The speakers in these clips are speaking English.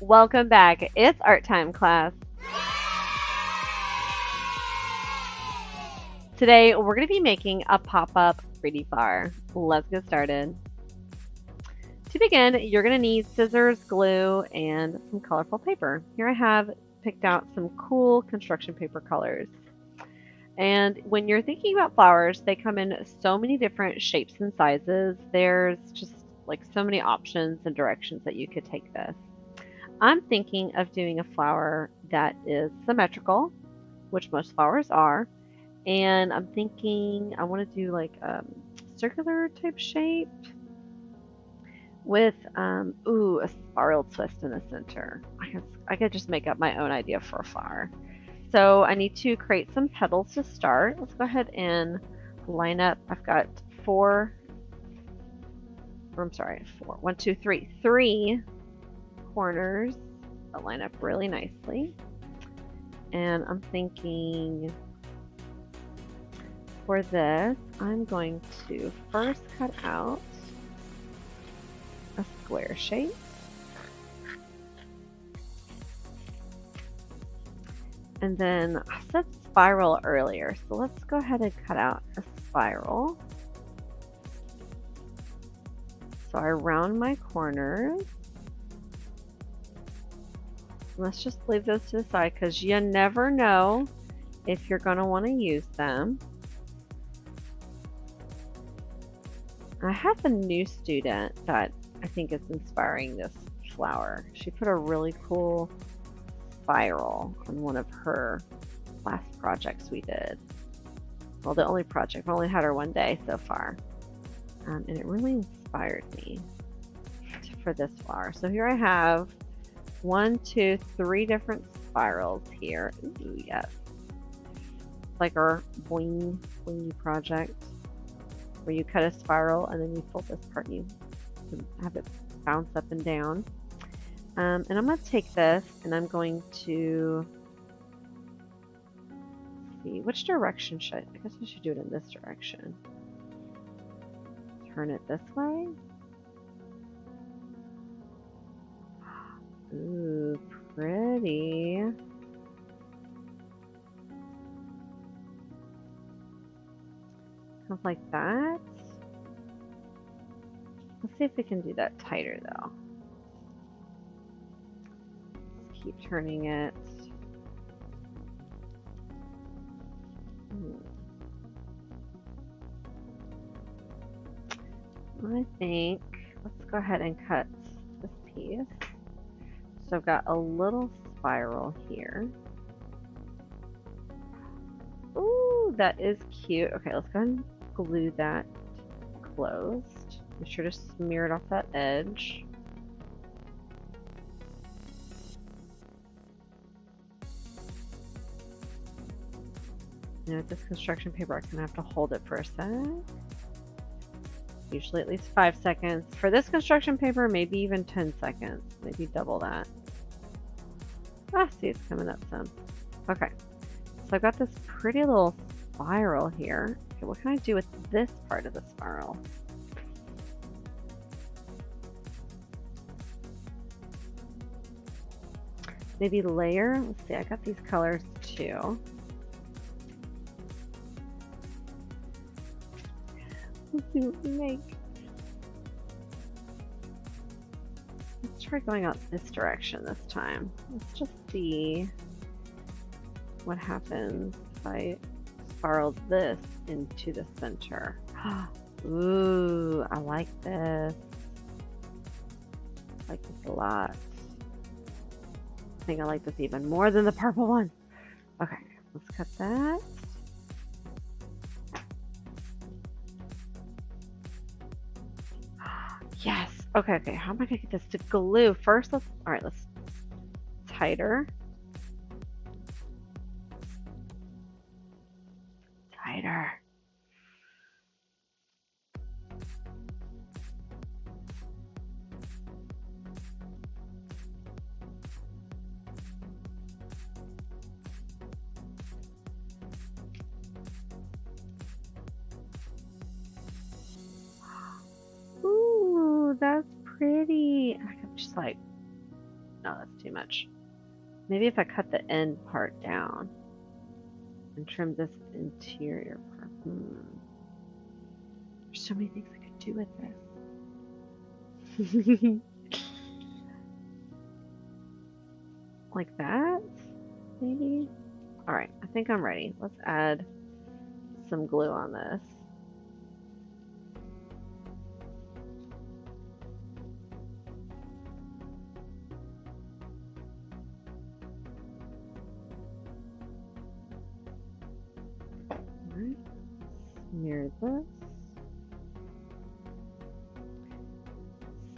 Welcome back. It's art time, class. Today, we're going to be making a pop-up 3D flower. Let's get started. To begin, you're going to need scissors, glue, and some colorful paper. Here I have picked out some cool construction paper colors. And when you're thinking about flowers, they come in so many different shapes and sizes. There's just like so many options and directions that you could take this. I'm thinking of doing a flower that is symmetrical, which most flowers are. And I'm thinking I want to do like a circular type shape with a spiral twist in the center. I could just make up my own idea for a flower. So I need to create some petals to start. Let's go ahead and line up. I've got four, one, two, three corners that line up really nicely. And I'm thinking for this, I'm going to first cut out a square shape. And then I said spiral earlier, so let's go ahead and cut out a spiral. So I round my corners. Let's just leave those to the side because you never know if you're going to want to use them. I have a new student that I think is inspiring this flower. She put a really cool spiral on one of her last projects we did. Well, the only project. I've only had her one day so far. And it really inspired me for this flower. So here I have 1, 2, 3 different spirals here. Ooh, yes. It's like our bling project where you cut a spiral and then you fold this part and you have it bounce up and down. And I'm going to take this and I'm going to see which direction should I guess I should do it in this direction. Turn it this way. Ooh, pretty. Kind of like that. Let's see if we can do that tighter though. Let's keep turning it. I think let's go ahead and cut this piece. So I've got a little spiral here. Ooh, that is cute. Okay, let's go ahead and glue that closed. Be sure to smear it off that edge. Now with this construction paper, I'm gonna have to hold it for a sec. Usually at least 5 seconds. For this construction paper, maybe even 10 seconds. Maybe double that. Ah, see, it's coming up some. Okay, so I've got this pretty little spiral here. Okay, what can I do with this part of the spiral? Maybe layer. Let's see, I got these colors too. Let's see what we make. Let's try going out this direction this time. Let's just see what happens if I spiral this into the center. Ooh, I like this. I like this a lot. I think I like this even more than the purple one. Okay, let's cut that. Yes. Okay. How am I gonna get this to glue? First, let's tighter. Tighter. Ooh, that's pretty. I'm just like No, that's too much. Maybe if I cut the end part down and trim this interior part. There's so many things I could do with this. Like that, maybe? All right, I think I'm ready. Let's add some glue on this. Right. Smear this.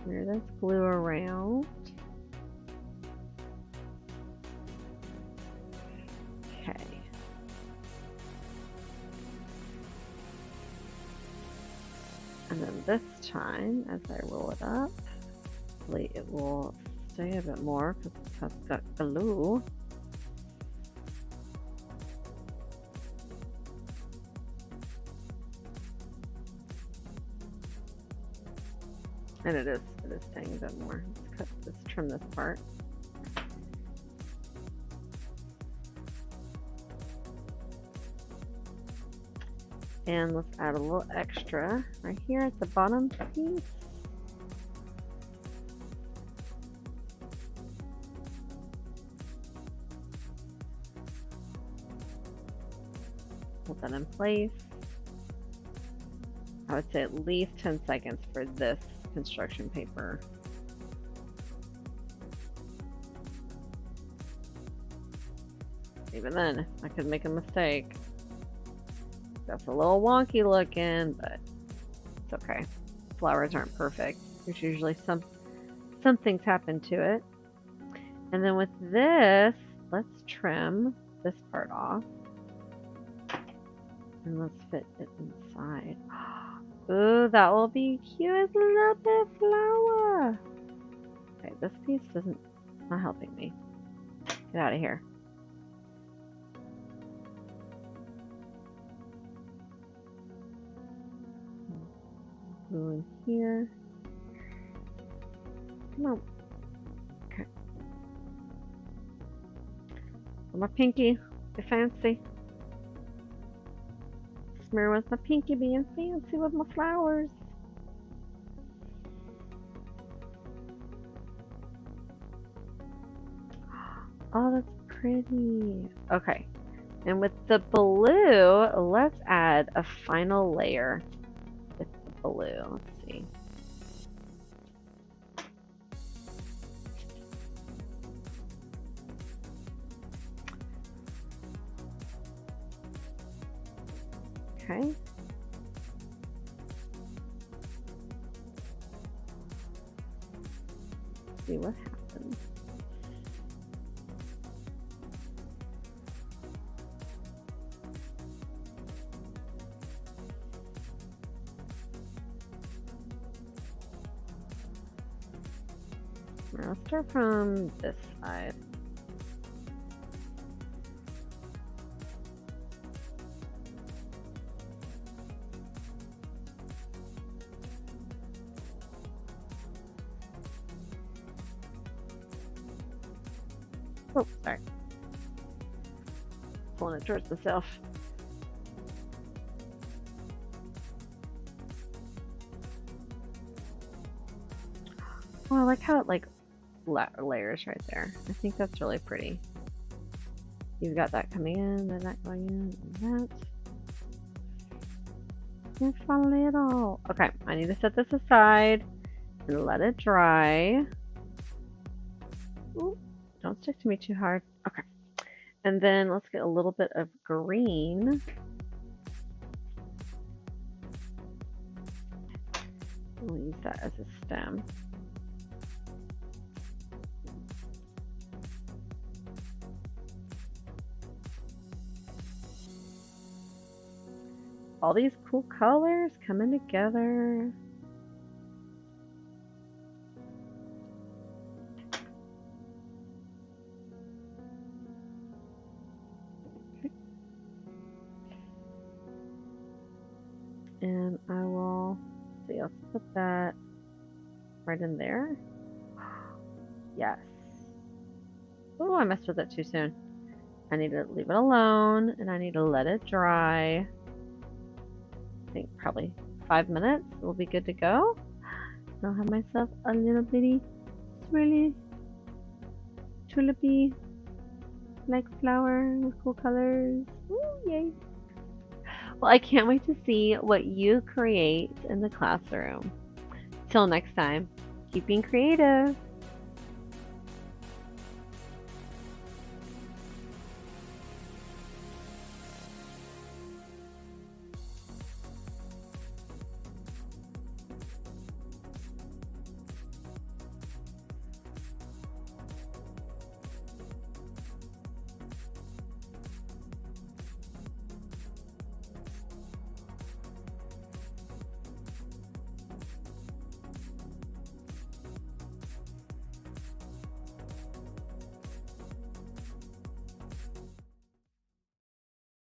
Smear this glue around. Okay. And then this time, as I roll it up, hopefully it will stay a bit more because it has got glue. And it is staying a bit more. Let's trim this part. And let's add a little extra right here at the bottom piece. Put that in place. I would say at least 10 seconds for this construction paper. Even then, I could make a mistake. That's a little wonky looking, but it's okay. Flowers aren't perfect. There's usually some things happen to it. And then with this, let's trim this part off. And let's fit it inside. Ooh, that will be cute as a little bit of flower. Okay, this piece not helping me. Get out of here. Glue in here. Come on. Okay. My pinky, be fancy. Smear with my pinky being fancy with my flowers. Oh, that's pretty. Okay. And with the blue, let's add a final layer with the blue. Let's see. Okay. See what happens. I'll start from this side. Oh, sorry. Pulling it towards myself. Oh, I like how it layers right there. I think that's really pretty. You've got that coming in, then that going in, and that. It's a little. Okay, I need to set this aside and let it dry. Ooh, don't stick to me too hard. Okay. And then let's get a little bit of green. We'll use that as a stem. All these cool colors coming together. And I will see, I'll put that right in there. Yes. Oh, I messed with it too soon. I need to leave it alone and I need to let it dry. I think probably 5 minutes will be good to go. I'll have myself a little bitty swirly tulipy like flower with cool colors. Ooh, yay. Well, I can't wait to see what you create in the classroom. Till next time, keep being creative.